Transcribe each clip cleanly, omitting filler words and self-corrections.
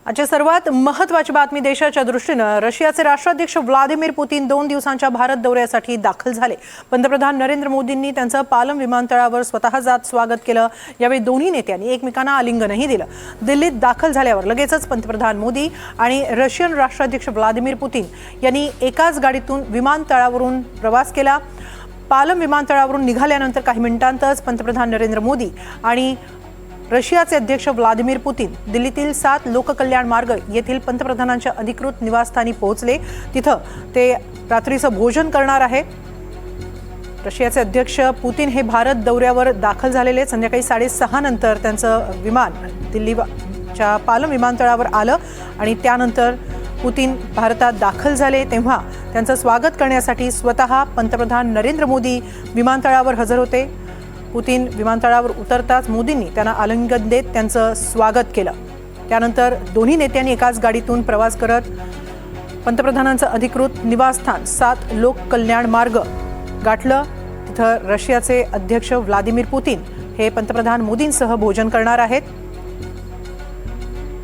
आजच्या सर्वात महत्त्वाची बातमी देशाच्या दृष्टीने रशियाचे राष्ट्राध्यक्ष व्लादिमीर पुतीन 2 दिवसांच्या भारत दौऱ्यासाठी दाखल झाले। पंतप्रधान नरेंद्र मोदींनी त्यांचं पालम विमानतळावर स्वतः जात स्वागत केलं। यावेळी दोन्ही नेत्यांनी एकमेकांना आलिंगनही दिलं। दिल्लीत दाखल झाल्यावर लगेचच पंतप्रधान मोदी आणि रशियन राष्ट्राध्यक्ष व्लादिमीर पुतीन यांनी एकाच गाडीतून विमानतळावरून प्रवास केला। पालम विमानतळावरून निघाल्यानंतर काही मिनिटांतच पंतप्रधान नरेंद्र मोदी आणि रशियाचे अध्यक्ष व्लादिमीर पुतीन दिल्लीतील 7 लोककल्याण मार्ग येथील पंतप्रधानांच्या अधिकृत निवासस्थानी पोहोचले। तिथं ते रात्रीचं भोजन करणार आहे। रशियाचे अध्यक्ष पुतीन हे भारत दौऱ्यावर दाखल झालेले। संध्याकाळी 6:30 नंतर त्यांचं विमान दिल्लीच्या पालम विमानतळावर आलं आणि त्यानंतर पुतीन भारतात दाखल झाले। तेव्हा त्यांचं स्वागत करण्यासाठी स्वतः पंतप्रधान नरेंद्र मोदी विमानतळावर हजर होते। पुतीन विमानतळावर उतरताच मोदींनी त्यांना आलिंगन देत त्यांचं स्वागत केलं। त्यानंतर दोन्ही नेत्यांनी एकाच गाडीतून प्रवास करत पंतप्रधानांचं अधिकृत निवासस्थान 7 लोक कल्याण मार्ग गाठलं। तिथं रशियाचे अध्यक्ष व्लादिमीर पुतीन हे पंतप्रधान मोदींसह भोजन करणार आहेत।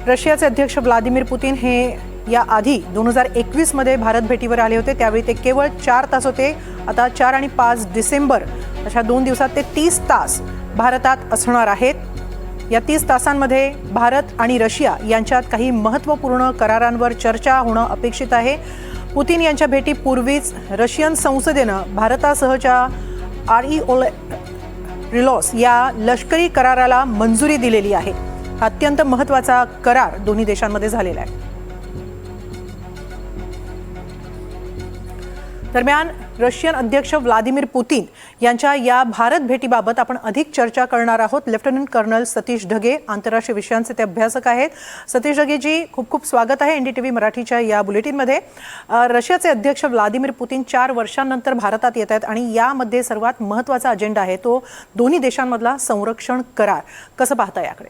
रशियाचे अध्यक्ष व्लादिमीर पुतीन हे याआधी 2021 मध्ये भारत भेटीवर आले होते। त्यावेळी ते केवळ 4 तास होते। आता 4 आणि 5 डिसेंबर अशा 2 दिवसात ते 30 तास भारतात असणार आहेत। या 30 तासांमध्ये भारत आणि रशिया यांच्यात काही महत्त्वपूर्ण करारांवर चर्चा होणं अपेक्षित आहे। पुतीन यांच्या भेटीपूर्वीच रशियन संसदेनं भारतासहच्या रिलॉस या लष्करी कराराला मंजुरी दिलेली आहे। हा अत्यंत महत्त्वाचा करार दोन्ही देशांमध्ये झालेला आहे। दरम्यान रशियन अध्यक्ष व्लादिमीर पुतीन यांच्या या भारत भेटीबाबत आपण अधिक चर्चा करणार आहोत। लेफ्टनंट कर्नल सतीश ढगे आंतरराष्ट्रीय विषयांचे ते अभ्यासक आहेत। सतीश ढगेजी, खूप खूप स्वागत आहे NDTV मराठीच्या या बुलेटिनमध्ये। रशियाचे अध्यक्ष व्लादिमीर पुतीन 4 वर्षांनंतर भारतात येत आहेत आणि यामध्ये सर्वात महत्त्वाचा अजेंडा आहे तो दोन्ही देशांमधला संरक्षण करार। कसं पाहता याकडे?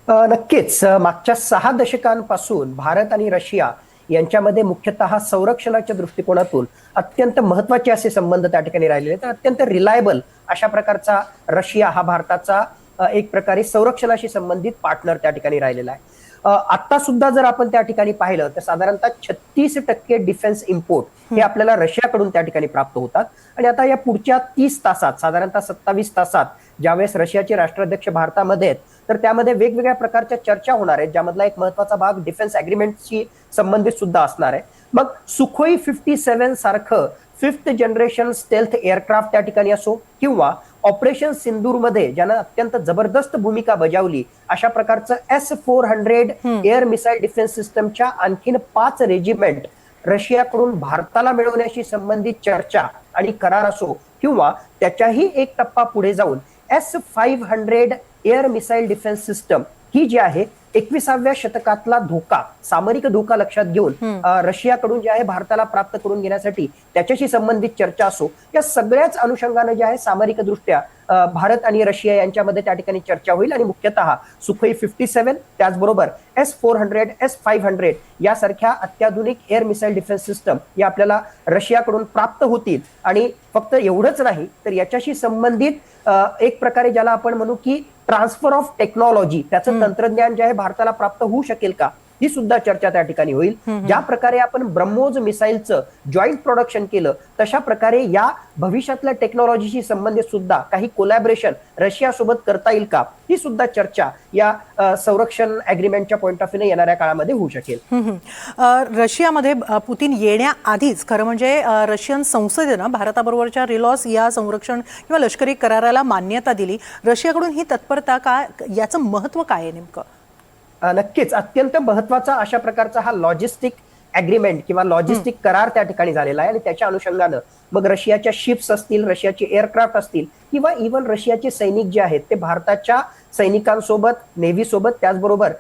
नक्कीच मागच्या 6 दशकांपासून भारत आणि रशिया यांच्यामध्ये मुख्यतः संरक्षणाच्या दृष्टिकोनातून अत्यंत महत्त्वाचे असे संबंध त्या ठिकाणी राहिलेले आहेत। अत्यंत रिलायबल अशा प्रकारचा रशिया हा भारताचा एक प्रकारे संरक्षणाशी संबंधित पार्टनर त्या ठिकाणी राहिलेला आहे। आता सुद्धा जर आपण त्या ठिकाणी पाहिलं तर साधारणतः 36% डिफेन्स इम्पोर्ट हे आपल्याला रशियाकडून त्या ठिकाणी प्राप्त होतात। आणि आता या पुढच्या 30 तासात साधारणतः 27 तासात ज्यावेळेस रशियाचे राष्ट्राध्यक्ष भारतामध्ये आहेत तर त्यामध्ये वेगवेगळ्या प्रकारच्या चर्चा होणार आहेत, ज्यामधला एक महत्त्वाचा भाग डिफेन्स अग्रीमेंटशी संबंधित सुद्धा असणार आहे। मग सुखोई 57 सारखं 5th जनरेशन स्टेल्थ एअरक्राफ्ट त्या ठिकाणी असो किंवा ऑपरेशन सिंदूरमध्ये ज्यानं अत्यंत जबरदस्त भूमिका बजावली अशा प्रकारचं S-400 एअर मिसाईल डिफेन्स सिस्टमच्या आणखीन 5 रेजिमेंट रशियाकडून भारताला मिळवण्याशी संबंधित चर्चा आणि करार असो किंवा त्याच्याही एक टप्पा पुढे जाऊन S-500 air missile defence system ही जी आहे 21व्या शतकातला धोका, सामरिक धोका लक्षात घेऊन रशियाकडून जे आहे भारताला प्राप्त करून घेण्यासाठी त्याच्याशी संबंधित चर्चा असो, या सगळ्याच अनुषंगाने जे आहे सामरिक दृष्ट्या भारत आणि रशिया यांच्यामध्ये त्या ठिकाणी चर्चा होईल। आणि मुख्यतः सुखोई 57 त्याचबरोबर S-400 S-500 यासारख्या अत्याधुनिक एअर मिसाईल डिफेन्स सिस्टम या आपल्याला रशियाकडून प्राप्त होतील। आणि फक्त एवढंच नाही तर याच्याशी संबंधित एक प्रकारे ज्याला आपण म्हणू की ट्रान्सफर ऑफ टेक्नॉलॉजी, त्याचं तंत्रज्ञान जे आहे भारताला प्राप्त होऊ शकेल का, ही सुद्धा चर्चा त्या ठिकाणी होईल। ज्या प्रकारे आपण ब्रह्मोस मिसाईलचं जॉईंट प्रोडक्शन केलं तशा प्रकारे या भविष्यातल्या टेक्नॉलॉजीशी संबंधित सुद्धा काही कोलॅबरेशन रशिया सोबत करता येईल का, ही सुद्धा चर्चा या संरक्षण अग्रीमेंटच्या पॉइंट ऑफ व्ह्यूने येणाऱ्या काळामध्ये होऊ शकेल। रशियामध्ये पुतीन येण्याआधीच खरं म्हणजे रशियन संसदेनं भारताबरोबरच्या रिलॉस या संरक्षण किंवा लष्करी कराराला मान्यता दिली। रशियाकडून ही तत्परता काय, याचं महत्त्व काय आहे नेमकं? नक्कीच अत्यंत महत्वाचा अशा प्रकारचा हा लॉजिस्टिक अग्रीमेंट किंवा लॉजिस्टिक करार त्या ठिकाणी झालेला आहे। आणि त्याच्या अनुषंगानं मग रशियाच्या शिप्स असतील, रशियाचे एअरक्राफ्ट असतील किंवा इव्हन रशियाचे सैनिक जे आहेत ते भारताच्या सैनिकांसोबत, नेव्ही सोबत, त्याचबरोबर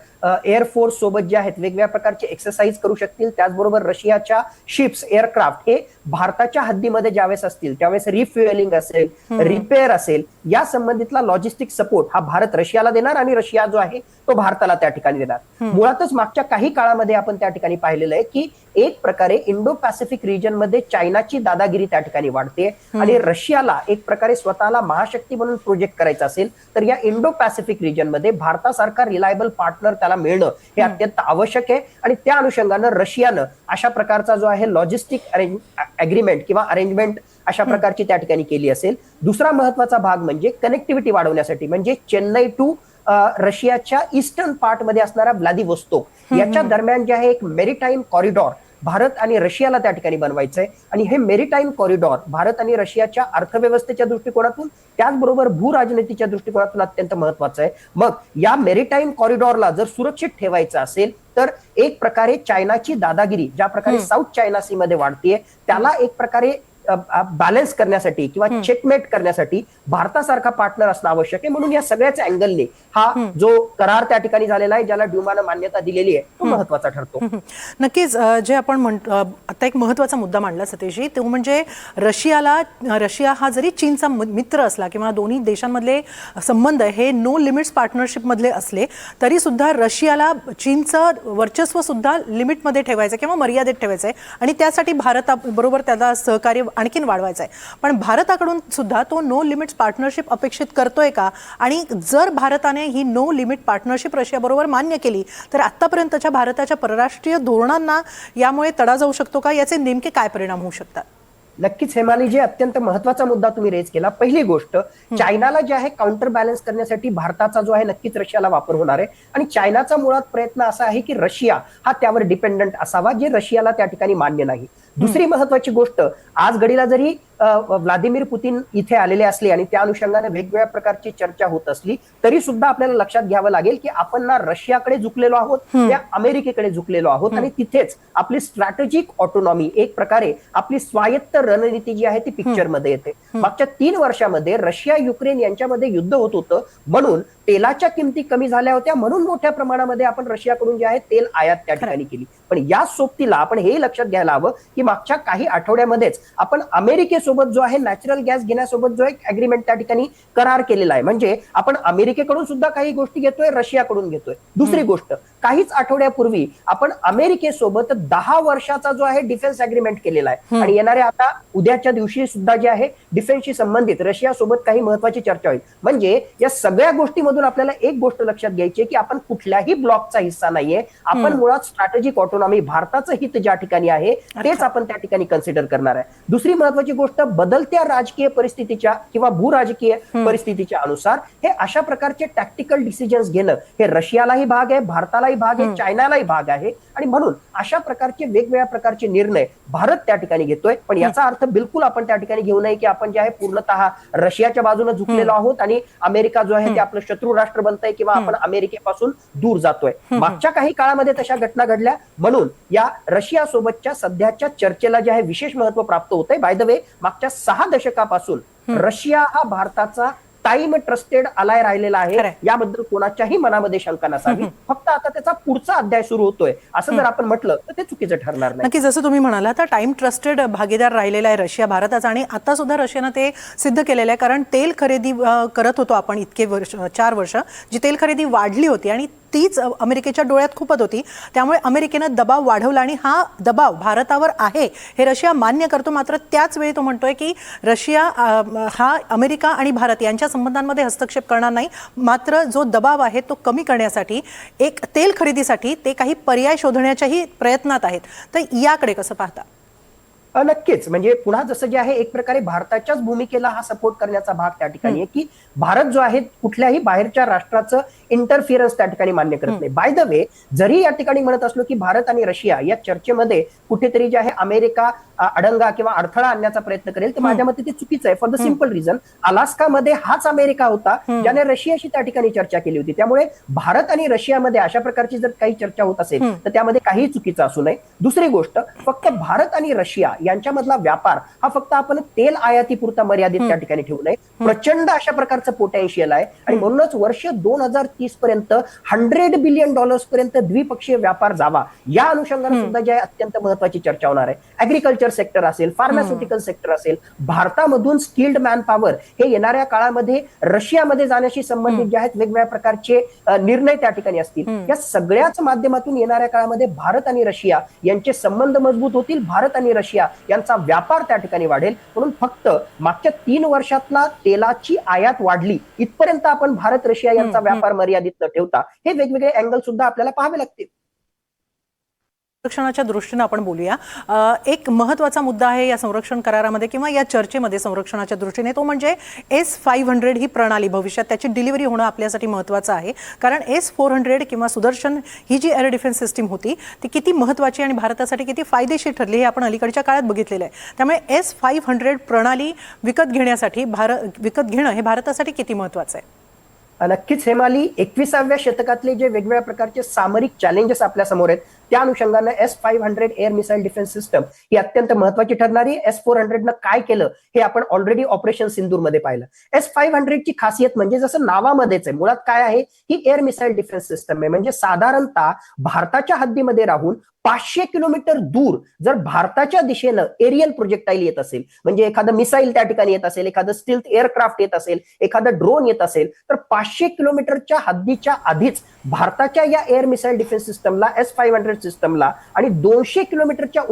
एअरफोर्स सोबत जे आहेत वेगवेगळ्या प्रकारचे एक्सरसाइज करू शकतील। त्याचबरोबर रशियाच्या शिप्स, एअरक्राफ्ट हे भारताच्या हद्दीमध्ये ज्यावेळेस असतील त्यावेळेस रिफ्युएलिंग असेल, रिपेअर असेल, या संबंधितला लॉजिस्टिक सपोर्ट हा भारत रशियाला देणार आणि रशिया जो आहे तो भारताला त्या ठिकाणी देणार। मुळातच मागच्या काही काळामध्ये आपण त्या ठिकाणी पाहिलेलं आहे की एक प्रकारे इंडो पॅसिफिक रिजन मध्ये चायनाची दादागिरी त्या ठिकाणी वाढते आणि रशियाला एक प्रकारे स्वतःला भारताला महाशक्ती म्हणून प्रोजेक्ट करायचं असेल तर या इंडो पॅसिफिक रिजनमध्ये भारतासारखा रिलायबल पार्टनर त्याला मिळणं हे अत्यंत आवश्यक आहे. आणि त्या अनुषंगानं रशियानं अशा प्रकारचा जो आहे लॉजिस्टिक अग्रीमेंट किंवा अरेंजमेंट अशा प्रकारची त्या ठिकाणी केली असेल. दुसरा महत्वाचा भाग म्हणजे कनेक्टिव्हिटी वाढवण्यासाठी, म्हणजे चेन्नई टू रशियाच्या ईस्टर्न पार्ट मध्ये असणारा व्लादिवोस्तोक याच्या दरम्यान जे आहे एक मेरीटाईम कॉरिडॉर भारत आणि रशियाला त्या ठिकाणी बनवायचंय. आणि हे मेरीटाईम कॉरिडॉर भारत आणि रशियाच्या अर्थव्यवस्थेच्या दृष्टिकोनातून त्याचबरोबर भू राजनीतीच्या दृष्टिकोनातून अत्यंत महत्वाचं आहे. मग या मेरीटाईम कॉरिडॉरला जर सुरक्षित ठेवायचं असेल तर एक प्रकारे चायनाची दादागिरी ज्या प्रकारे साऊथ चायना सी मध्ये वाढतीये त्याला एक प्रकारे बॅलन्स करण्यासाठी किंवा चेकमेट करण्यासाठी भारतासारखा पार्टनर असणं आवश्यक आहे. म्हणून या सगळ्याच अँगलने हा जो करार त्या ठिकाणी झालेला आहे, ज्याला ड्युमानं मान्यता दिलेली आहे, तो महत्वाचा ठरतो. नक्कीच जे आपण म्हणतो आता एक महत्वाचा मुद्दा मांडला सतीशजी, तो म्हणजे रशिया हा जरी चीनचा मित्र असला किंवा दोन्ही देशांमधले संबंध हे नो लिमिट्स पार्टनरशिप मधले असले तरी सुद्धा रशियाला चीनचं वर्चस्व सुद्धा लिमिटमध्ये ठेवायचं किंवा मर्यादित ठेवायचं आहे आणि त्यासाठी भारताबरोबर त्याला सहकार्य आणखीन वाढवायचं आहे. पण भारताकडून सुद्धा तो नो लिमिट्स पार्टनरशिप अपेक्षित करतोय का? आणि जर भारताने ही नो लिमिट पार्टनरशिप रशियाबरोबर मान्य केली तर आतापर्यंतच्या भारताच्या परराष्ट्रीय धोरणांना यामुळे तडा जाऊ शकतो का? याचे नेमके काय परिणाम होऊ शकतात? नक्कीच हेमाली, जे अत्यंत महत्वाचा मुद्दा तुम्ही रेज केला. पहिली गोष्ट, चायनाला जे आहे काउंटर बॅलन्स करण्यासाठी भारताचा जो आहे नक्कीच रशियाला वापर होणार आहे. आणि चायनाचा मुळात प्रयत्न असा आहे की रशिया हा त्यावर डिपेंडंट असावा, जे रशियाला त्या ठिकाणी मान्य नाही. दुसरी महत्वाची गोष्ट, आज घडीला जरी व्लादिमीर पुतीन इथे आलेले असले आणि त्या अनुषंगाने वेगवेगळ्या प्रकारची चर्चा होत असली तरी सुद्धा आपल्याला लक्षात घ्यावं लागेल की आपण ना रशियाकडे झुकलेलो आहोत त्या अमेरिकेकडे झुकलेलो आहोत. आणि तिथेच आपली स्ट्रॅटेजिक ऑटोनॉमी, एक प्रकारे आपली स्वायत्त रणनीती जी आहे ती पिक्चर मध्ये येते. मागच्या 3 वर्षामध्ये रशिया युक्रेन यांच्यामध्ये युद्ध होत होतं, म्हणून तेलाच्या किमती कमी झाल्या होत्या, म्हणून मोठ्या प्रमाणामध्ये आपण रशियाकडून जे आहे तेल आयात त्या ठिकाणी केली. पण या सोबतीला आपण हे लक्षात घ्यायला हवं की मागच्या काही आठवड्यामध्येच आपण अमेरिकेसोबत जो आहे नॅचरल गॅस घेण्यासोबत जो एक अग्रीमेंट त्या ठिकाणी करार केलेला आहे. म्हणजे आपण अमेरिकेकडून सुद्धा काही गोष्टी घेतोय, रशियाकडून घेतोय. दुसरी गोष्ट, काहीच आठवड्यापूर्वी आपण अमेरिकेसोबत 10 वर्षाचा जो आहे डिफेन्स अग्रीमेंट केलेला आहे. आणि येणाऱ्या आता उद्याच्या दिवशी सुद्धा जे आहे डिफेन्सशी संबंधित रशियासोबत काही महत्वाची चर्चा होईल. म्हणजे या सगळ्या गोष्टीमधून आपल्याला एक गोष्ट लक्षात घ्यायची की आपण कुठल्याही ब्लॉकचा हिस्सा नाहीये. आपण मुळात स्ट्रॅटेजिक ऑटोनॉमी, भारताचं हित ज्या ठिकाणी आहे तेच आपण त्या ठिकाणी कन्सिडर करणार आहे. दुसरी महत्वाची गोष्ट, बदलत्या राजकीय परिस्थितीच्या किंवा भू राजकीय परिस्थितीच्या अनुसार हे अशा प्रकारचे टॅक्टिकल डिसिजन्स घेणं हे रशियालाही भाग आहे, भारतालाही भाग आहे, चायनालाही भाग आहे. आणि म्हणून अशा प्रकारचे वेगवेगळ्या प्रकारचे निर्णय भारत त्या ठिकाणी घेतोय. पण याचा अर्थ बिलकुल आपण त्या ठिकाणी घेऊ नये की आपण जे आहे पूर्णतः रशियाच्या बाजूने झुकलेलो आहोत आणि अमेरिका जो आहे ते आपलं शत्रू राष्ट्र बनतंय किंवा आपण अमेरिकेपासून दूर जातोय. मागच्या काही काळामध्ये तशा घटना घडल्या, म्हणून या रशिया सोबतच्या सध्याच्या चर्चेला जे आहे विशेष महत्व प्राप्त होतंय. बाय द वे, मागच्या 6 दशकापासून रशिया हा भारताचा टाइम ट्रस्टेड अलाय राहिलेला आहे, याबद्दल कोणाच्याही मनामध्ये शंका नसावी. फक्त आता त्याचा पुढचा अध्याय सुरू होतोय असं जर आपण म्हटलं तर ते चुकीचं ठरणार नाही. नक्की, जसं तुम्ही म्हणाला तर टाइम ट्रस्टेड भागीदार राहिलेला आहे रशिया भारताचा, आणि आता सुद्धा रशियानं ते सिद्ध केलेलं आहे. कारण तेल खरेदी करत होतो आपण इतके वर्ष, 4 वर्ष, जी तेल खरेदी वाढली होती आणि तीच अमेरिकेच्या डोळ्यात खुपत होती. त्यामुळे अमेरिकेनं दबाव वाढवला आणि हा दबाव भारतावर आहे हे रशिया मान्य करतो. मात्र त्याच वेळी तो म्हणतोय की रशिया हा अमेरिका आणि भारत यांच्या संबंधांमध्ये हस्तक्षेप करणार नाही, मात्र जो दबाव आहे तो कमी करण्यासाठी एक तेल खरेदीसाठी ते काही पर्याय शोधण्याच्याही प्रयत्नात आहेत. तर याकडे कसं पाहता? नक्कीच, म्हणजे पुन्हा जसं जे आहे एक प्रकारे भारताच्याच भूमिकेला हा सपोर्ट करण्याचा भाग त्या ठिकाणी आहे की भारत जो आहे कुठल्याही बाहेरच्या राष्ट्राचं इंटरफिअरन्स त्या ठिकाणी मान्य करत नाही. बाय द वे, जरी या ठिकाणी म्हणत असलो की भारत आणि रशिया या चर्चेमध्ये कुठेतरी जे आहे अमेरिका अडंगा किंवा अडथळा आणण्याचा प्रयत्न करेल, तर माझ्या मते ते चुकीचं आहे. फॉर द सिम्पल रिझन, अलास्कामध्ये हाच अमेरिका होता ज्याने रशियाशी त्या ठिकाणी चर्चा केली होती. त्यामुळे भारत आणि रशियामध्ये अशा प्रकारची जर काही चर्चा होत असेल तर त्यामध्ये काही चुकीचं असू नये. दुसरी गोष्ट, फक्त भारत आणि रशिया यांच्यामधला व्यापार हा फक्त आपण तेल आयातीपुरता मर्यादित त्या ठिकाणी ठेवू नये. प्रचंड अशा प्रकारचं पोटेन्शियल आहे आणि म्हणूनच वर्ष 2030 पर्यंत $100 बिलियन पर्यंत द्विपक्षीय व्यापार जावा, या अनुषंगाने सुद्धा जे आहे अत्यंत महत्वाची चर्चा होणार आहे. ऍग्रिकल्चर सेक्टर असेल, फार्मास्युटिकल सेक्टर असेल, भारतामधून स्किल्ड मॅन पॉवर हे येणाऱ्या काळामध्ये रशियामध्ये जाण्याशी संबंधित जे आहेत वेगवेगळ्या प्रकारचे निर्णय त्या ठिकाणी असतील. या सगळ्याच माध्यमातून येणाऱ्या काळामध्ये भारत आणि रशिया यांचे संबंध मजबूत होतील, भारत आणि रशिया यांचा व्यापार त्या ठिकाणी वाढेल. म्हणून फक्त मागच्या 3 वर्षातला तेलाची आयात वाढली, इथपर्यंत आपण भारत रशिया यांचा व्यापार मर्यादित न ठेवता हे वेगवेगळे अँगल सुद्धा आपल्याला पाहावे लागतील. संरक्षणाच्या दृष्टीने आपण बोलूया. एक महत्त्वाचा मुद्दा आहे या संरक्षण करारामध्ये किंवा या चर्चेमध्ये संरक्षणाच्या दृष्टीने, तो म्हणजे S-500 ही प्रणाली भविष्यात त्याची डिलिव्हरी होणं आपल्यासाठी महत्त्वाचं आहे. कारण S-400 किंवा सुदर्शन ही जी एअर डिफेन्स सिस्टीम होती ती किती महत्त्वाची आणि भारतासाठी किती फायदेशीर ठरली हे आपण अलीकडच्या काळात बघितलेलं आहे. त्यामुळे S-500 प्रणाली विकत घेणं हे भारतासाठी किती महत्त्वाचं आहे? नक्कीच हेमाली, 21व्या शतकातले जे वेगवेगळ्या प्रकारचे सामरिक चॅलेंजेस आपल्या समोर आहेत त्या अनुषंगाने S-500 air missile defence system ही अत्यंत महत्वाची ठरणारी. S-400 न काय केलं हे आपण ऑलरेडी ऑपरेशन सिंदूर मध्ये पाहिलं. S-500 ची खासियत म्हणजे जसं नावामध्येच आहे, मुळात काय आहे, ही एअर मिसाईल डिफेन्स सिस्टम आहे. म्हणजे साधारणतः भारताच्या हद्दीमध्ये राहून 500 किलोमीटर दूर जर भारताच्या दिशेनं एरियल प्रोजेक्टाईल येत असेल, म्हणजे एखादं मिसाईल त्या ठिकाणी येत असेल, एखादं स्टिल्थ एअरक्राफ्ट येत असेल, एखादं ड्रोन येत असेल, तर 500 किलोमीटरच्या हद्दीच्या आधीच भारताच्या या एअर मिसाईल डिफेन्स सिस्टमला, S-500 सिस्टमला आणि 200 किलोमीटरच्या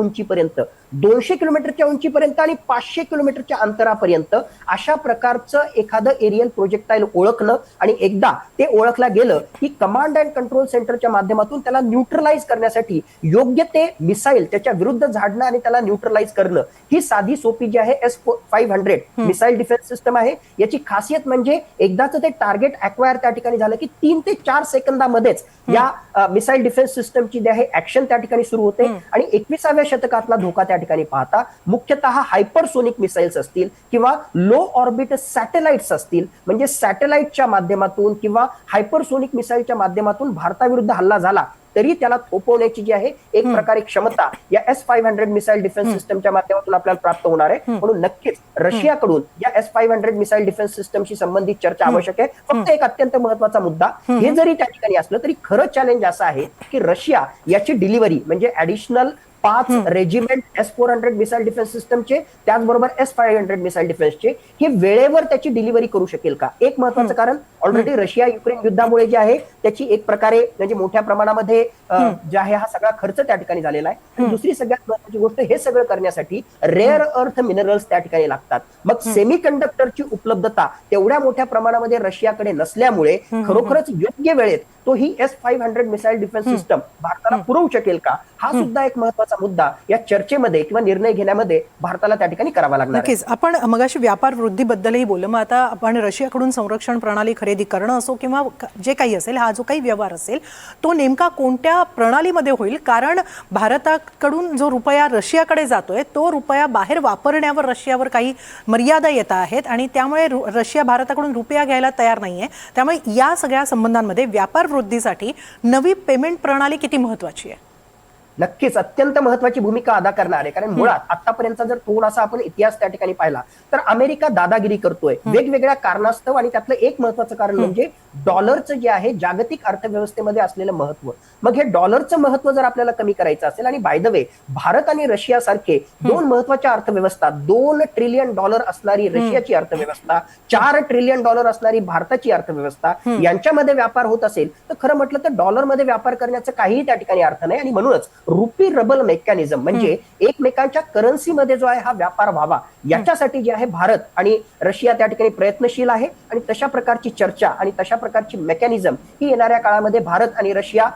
उंचीपर्यंत आणि 500 किलोमीटरच्या अंतरापर्यंत अशा प्रकारचं एखादं एरियल प्रोजेक्टाईल ओळखणं आणि एकदा ते ओळखलं गेलं की कमांड अँड कंट्रोल सेंटरच्या माध्यमातून त्याला न्यूट्रलाइज करण्यासाठी योग्य ते मिसाईल त्याच्या विरुद्ध झाडणं आणि त्याला न्यूट्रलाइज करणं ही साधी सोपी जी आहे S-500 मिसाईल डिफेन्स सिस्टम आहे. याची खासियत म्हणजे एकदाच ते टार्गेट अक्वायर त्या ठिकाणी झालं की 3 ते 4 सेकंदामध्येच या मिसाईल डिफेन्स सिस्टमची जी आहे ऍक्शन त्या ठिकाणी सुरू होते. आणि 21व्या शतकातला धोका त्या ठिकाणी पाहता मुख्यतः हायपरसोनिक मिसाईल्स असतील किंवा लो ऑर्बिट सॅटेलाइट्स असतील, म्हणजे सॅटेलाइटच्या माध्यमातून किंवा हायपरसोनिक मिसाईलच्या माध्यमातून भारताविरुद्ध हल्ला झाला तरी त्याला थोपवण्याची जी आहे एक प्रकारे क्षमता या S-500 मिसाईल डिफेन्स सिस्टमच्या माध्यमातून आपल्याला प्राप्त होणार आहे. म्हणून नक्कीच रशियाकडून या S-500 मिसाईल डिफेन्स सिस्टमशी संबंधित चर्चा आवश्यक आहे. फक्त एक अत्यंत महत्वाचा मुद्दा हे जरी त्या ठिकाणी असलं तरी खरं चॅलेंज असं आहे की रशिया याची डिलिव्हरी म्हणजे additional 5 regiment S-400 missile defence सिस्टमचे, त्याचबरोबर S-500 मिसाईल डिफेन्सचे हे वेळेवर त्याची डिलिव्हरी करू शकेल का? एक महत्वाचं कारण ऑलरेडी रशिया युक्रेन युद्धामुळे जे आहे त्याची एक प्रकारे म्हणजे मोठ्या प्रमाणामध्ये जे आहे हा सगळा खर्च त्या ठिकाणी झालेला आहे. आणि दुसरी सगळ्यात महत्वाची गोष्ट, हे सगळं करण्यासाठी रेअर अर्थ मिनरल्स त्या ठिकाणी लागतात. मग सेमीकंडक्टरची उपलब्धता तेवढ्या मोठ्या प्रमाणामध्ये रशियाकडे नसल्यामुळे खरोखरच योग्य वेळेत तो ही S-500 मिसाईल डिफेन्स सिस्टम भारताला पुरवू शकेल का, हा सुद्धा एक महत्वाचा मुद्दा या चर्चेमध्ये किंवा निर्णय घेण्यामध्ये भारताला त्या ठिकाणी करावा लागणार. नक्कीच. आपण मगाशी व्यापार वृद्धीबद्दलही बोललो. मग आता आपण रशियाकडून संरक्षण प्रणाली खरेदी करणं असो किंवा जे काही असेल, हा जो काही व्यवहार असेल तो नेमका कोणत्या प्रणालीमध्ये होईल? कारण भारताकडून जो रुपया रशियाकडे जातोय तो रुपया बाहेर वापरण्यावर रशियावर काही मर्यादा येत आहेत आणि त्यामुळे रशिया भारताकडून रुपया घ्यायला तयार नाहीये. त्यामुळे या सगळ्या संबंधांमध्ये व्यापार वृद्धीसाठी नवी पेमेंट प्रणाली किती महत्वाची आहे? नक्कीच अत्यंत महत्वाची भूमिका अदा करणार आहे. कारण मुळात आतापर्यंतचा जर थोडासा आपण इतिहास त्या ठिकाणी पाहिला तर अमेरिका दादागिरी करतोय वेगवेगळ्या कारणास्तव. आणि त्यातलं एक महत्वाचं कारण म्हणजे डॉलरचं जे आहे जागतिक अर्थव्यवस्थेमध्ये असलेलं महत्व. मग हे डॉलरचं महत्व जर आपल्याला कमी करायचं असेल, आणि बाय द वे भारत आणि रशिया सारखे दोन महत्वाच्या अर्थव्यवस्था, $2 ट्रिलियन असणारी रशियाची अर्थव्यवस्था, $4 ट्रिलियन असणारी भारताची अर्थव्यवस्था, यांच्यामध्ये व्यापार होत असेल तर खरं म्हटलं तर डॉलरमध्ये व्यापार करण्याचं काहीही त्या ठिकाणी अर्थ नाही. आणि म्हणूनच रुपी रबल मेकॅनिझम म्हणजे एकमेकांच्या करन्सीमध्ये जो आहे हा व्यापार व्हावा, याच्यासाठी जे आहे भारत आणि रशिया त्या ठिकाणी प्रयत्नशील आहे. आणि तशा प्रकारची चर्चा आणि तशा प्रकारची मेकॅनिझम ही येणाऱ्या काळामध्ये भारत आणि रशिया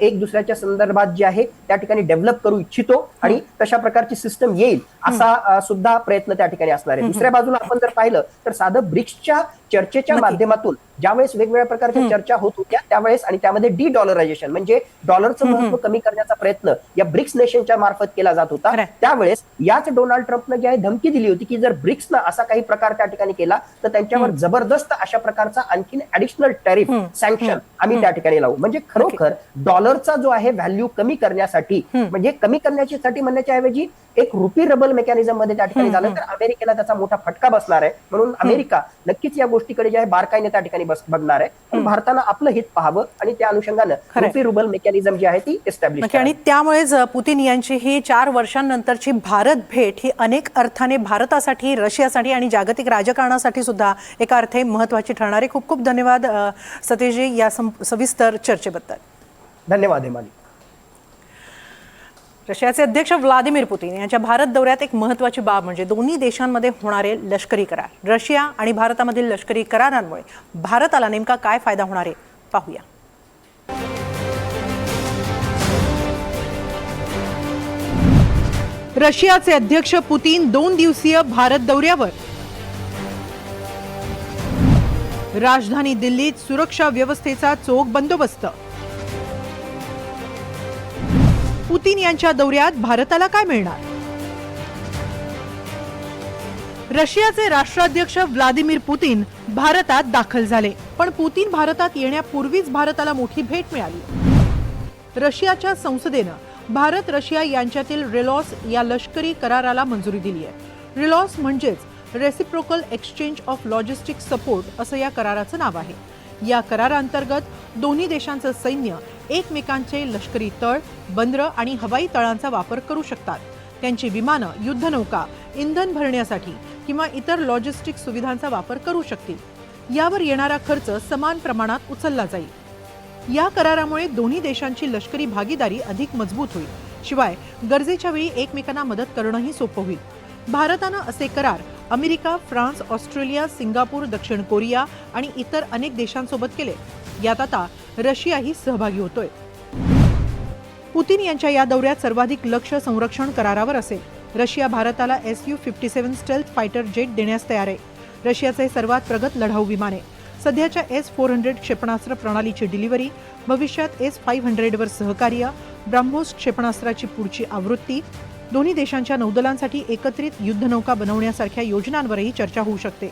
एक दुसऱ्याच्या संदर्भात जे आहे त्या ठिकाणी डेव्हलप करू इच्छितो आणि तशा प्रकारची सिस्टम येईल असा सुद्धा प्रयत्न त्या ठिकाणी असणार आहे. दुसऱ्या बाजूला आपण जर पाहिलं तर साधं ब्रिक्सच्या चर्चेच्या माध्यमातून ज्यावेळेस वेगवेगळ्या प्रकारच्या चर्चा होत होत्या त्यावेळेस, आणि त्यामध्ये डीडॉलरायझेशन म्हणजे डॉलरचं महत्व कमी करण्याचा प्रयत्न या ब्रिक्स नेशनच्या मार्फत केला जात होता, त्यावेळेस याच डोनाल्ड ट्रम्पनं जी आहे धमकी दिली होती की जर ब्रिक्सनं असा काही प्रकार त्या ठिकाणी केला तर त्यांच्यावर जबरदस्त अशा प्रकारचा आणखीन ऍडिशनल टॅरिफ सँक्शन आम्ही त्या ठिकाणी लावू. म्हणजे खरोखर डॉलरचा जो आहे व्हॅल्यू कमी करण्यासाठी, म्हणजे कमी करण्यासाठी म्हणण्याच्या ऐवजी एक रुपी रबल मेकॅनिझम मध्ये त्या ठिकाणी झालं तर अमेरिकेला त्याचा मोठा फटका बसणार आहे. म्हणून अमेरिका नक्कीच या गोष्टीकडे जे आहे बारकाईने त्या ठिकाणी बघणार आहे. पण भारतानं आपलं हित पाहावं आणि त्या अनुषंगानं रुपी रुबल मेकॅनिझम जी आहे ती एस्टॅब्लिश. आणि त्यामुळेच पुतीन यांची ही 4 वर्षांनंतरची भारत भेट ही अनेक अर्थाने भारतासाठी, रशियासाठी आणि जागतिक राजकारणासाठी सुद्धा एका अर्थे महत्वाची ठरणार आहे. खूप खूप धन्यवाद सतीशजी या सविस्तर चर्चेबद्दल. धन्यवाद हेमाली. रशियाचे अध्यक्ष व्लादिमीर पुतीन यांच्या भारत दौऱ्यात एक महत्त्वाची बाब म्हणजे दोन्ही देशांमध्ये होणारे लष्करी करार। रशिया आणि भारतामधील लष्करी करारांमुळे भारताला नेमका काय फायदा होणार आहे पाहूया। रशियाचे अध्यक्ष पुतीन 2 दिवसीय भारत दौऱ्यावर। राजधानी दिल्लीत सुरक्षा व्यवस्थेचा चोख बंदोबस्त। पुतीन यांच्या दौऱ्यात भारताला काय मिळणार? रशियाचे राष्ट्राध्यक्ष व्लादिमीर पुतीन भारतात दाखल झाले, पण पुतीन भारतात येण्यापूर्वीच भारताला मोठी भेट मिळाली। रशियाच्या संसदेनं भारत रशिया यांच्यातील रेलॉस या लष्करी कराराला मंजुरी दिली आहे। रेलॉस म्हणजेच reciprocal exchange of logistic support असं या कराराचं नाव आहे। या करारांतर्गत दोन्ही देशांचं सैन्य एकमेकांचे लष्करी तळ, बंदरं आणि हवाई तळांचा वापर करू शकतात। त्यांची विमानं, युद्धनौका इंधन भरण्यासाठी किंवा इतर लॉजिस्टिक सुविधांचा वापर करू शकतील। यावर येणारा खर्च समान प्रमाणात उचलला जाईल। या करारामुळे दोन्ही देशांची लष्करी भागीदारी अधिक मजबूत होईल। शिवाय गरजेच्या वेळी एकमेकांना मदत करणंही सोपं होईल। भारतानं असे करार अमेरिका, फ्रान्स, ऑस्ट्रेलिया, सिंगापूर, दक्षिण कोरिया आणि इतर अनेक देशांसोबत केले। यात आता रशियाही सहभागी होतोय। पुतीन यांच्या या दौऱ्यात सर्वाधिक लक्ष संरक्षण करारावर असेल। रशिया भारताला Su-57 स्टेल्थ फायटर जेट देण्यास तयार आहे। रशियाचे सर्वात प्रगत लढाऊ विमाने, सध्याच्या S-400 क्षेपणास्त्र प्रणालीची डिलिव्हरी, भविष्यात S-500 वर सहकार्य, ब्राह्मोस क्षेपणास्त्राची पुढची आवृत्ती, दोन्ही देशांच्या नौदलांसाठी एकत्रित युद्धनौका बनवण्यासारख्या योजनांवरही चर्चा होऊ शकते।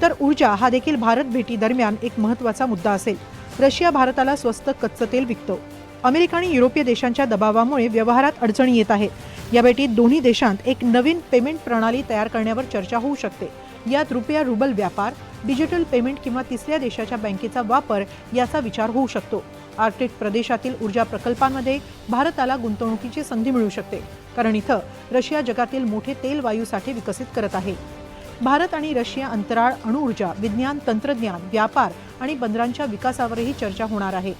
तर ऊर्जा हा देखील भारत भेटी दरम्यान एक महत्त्वाचा मुद्दा असेल। रशिया भारताला स्वस्त कच्चं तेल विकतो। अमेरिका आणि युरोपीय देशांच्या दबावामुळे व्यवहारात अडचणी येत आहेत। या भेटीत दोन्ही देशांत एक नवीन पेमेंट प्रणाली तयार करण्यावर चर्चा होऊ शकते। यात रुपया रुबल व्यापार, डिजिटल पेमेंट किंवा तिसऱ्या देशाच्या बँकेचा वापर याचा विचार होऊ शकतो। आर्क्टिक प्रदेशातील ऊर्जा प्रकल्पांमध्ये भारताला गुंतवणुकीची संधी मिळू शकते, कारण इथं रशिया जगातील मोठे तेल वायू साठे विकसित करत आहे। भारत आणि रशिया अंतराळ, अणुऊर्जा, विज्ञान, तंत्रज्ञान, व्यापार आणि बंदरांच्या विकासावरही चर्चा होणार आहे।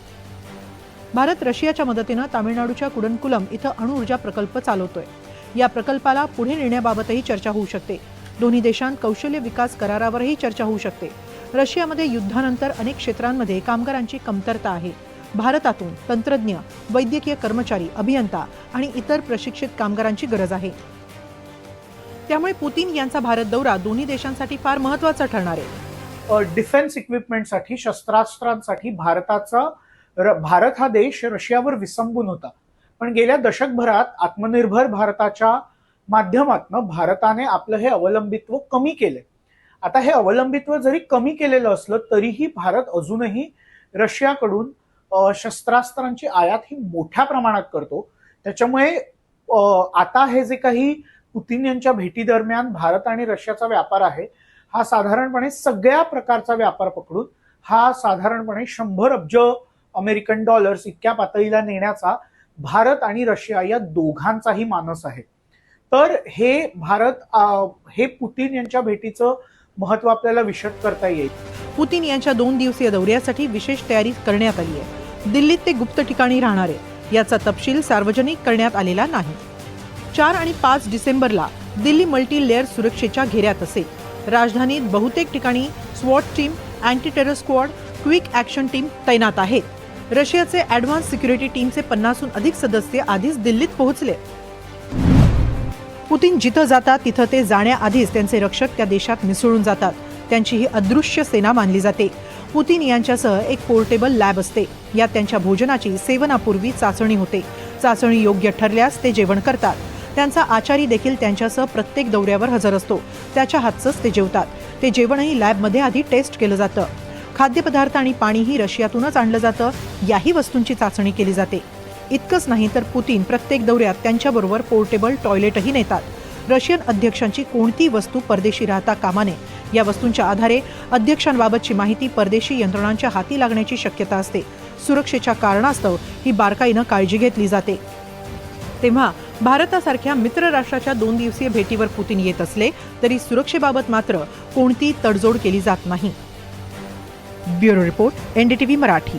भारत रशियाच्या मदतीनं तामिळनाडूच्या कुडनकुलम इथं अणुऊर्जा प्रकल्प चालवतोय। या प्रकल्पाला पुढे नेण्याबाबतही चर्चा होऊ शकते। दोन्ही देशांत कौशल्य विकास करारावरही चर्चा होऊ शकते। रशियामध्ये युद्धानंतर अनेक क्षेत्रांमध्ये कामगारांची कमतरता आहे। भारतातून तंत्रज्ञ, वैद्यकीय कर्मचारी, अभियंता आणि इतर प्रशिक्षित कामगारांची गरज आहे। त्यामुळे पुतीन यांचा भारत दौरा दोन्ही देशांसाठी फार महत्त्वाचा ठरणार आहे। डिफेन्स इक्विपमेंटसाठी, शस्त्रास्त्रांसाठी भारत हा देश रशियावर विसंबून होता, पण गेल्या दशकभरात आत्मनिर्भर भारताच्या माध्यमातून भारताने आपलं हे अवलंबित्व कमी केले। आता हे अवलंबित्व जरी कमी केलेलं असलं तरीही भारत अजूनही रशियाकडून शस्त्रास्त्रांची आयात ही मोठ्या प्रमाणात करतो। त्याच्यामुळे आता हे जे काही पुतीन यांच्या भेटी दरम्यान भारत आणि रशियाचा व्यापार आहे, हा साधारणपणे सगळ्या प्रकारचा व्यापार पकडून हा साधारणपणे 100 अब्ज अमेरिकन डॉलर्स इतक्या पातळीला नेण्याचा भारत आणि रशिया या दोघांचाही मानस आहे। तर हे पुतीन यांच्या भेटीचं महत्व आपल्याला विशद करता येईल। पुतीन यांच्या 2 दिवसीय दौऱ्यासाठी विशेष तयारी करण्यात आली आहे। दिल्लीत ते गुप्त ठिकाणी राहणार आहे। याचा तपशील सार्वजनिक करण्यात आलेला नाही। 4 आणि 5 डिसेंबरला दिल्ली मल्टी लेअर सुरक्षेच्या घेऱ्यात असेल। राजधानीत बहुतेक ठिकाणी स्वॉट team, anti terror squad, quick action team तैनात आहेत। रशियाचे ॲडव्हान्स सिक्युरिटी टीमचे 50हून अधिक सदस्य आधीच दिल्लीत पोहोचले। पुतीन जिथं जातात तिथं ते जाण्याआधीच त्यांचे रक्षक त्या देशात मिसळून जातात। त्यांची ही अदृश्य सेना मानली जाते। पुतीन यांच्यासह एक पोर्टेबल लॅब असते। यात त्यांच्या भोजनाची सेवनापूर्वी चाचणी होते। चाचणी योग्य ठरल्यास ते जेवण करतात। त्यांचा आचारी देखील त्यांच्यासह प्रत्येक दौऱ्यावर हजर असतो। त्याच्या हातचंच ते जेवतात। ते जेवणही लॅबमध्ये आधी टेस्ट केलं जातं। खाद्यपदार्थ आणि पाणीही रशियातूनच आणलं जातं। याही वस्तूंची चाचणी केली जाते। इतकंच नाही तर पुतीन प्रत्येक दौऱ्यात त्यांच्याबरोबर पोर्टेबल टॉयलेटही नेतात। रशियन अध्यक्षांची कोणती वस्तू परदेशी राहता कामा नये, या वस्तूंच्या आधारे अध्यक्षांबाबतची माहिती परदेशी यंत्रणांच्या हाती लागण्याची शक्यता असते। सुरक्षेच्या कारणास्तव ही बारकाईनं काळजी घेतली जाते। तेव्हा भारतासारख्या मित्र राष्ट्राच्या 2 दिवसीय भेटीवर पुतीन येत असले तरी सुरक्षेबाबत मात्र कोणती तडजोड केली जात नाही। Bureau report, NDTV Marathi.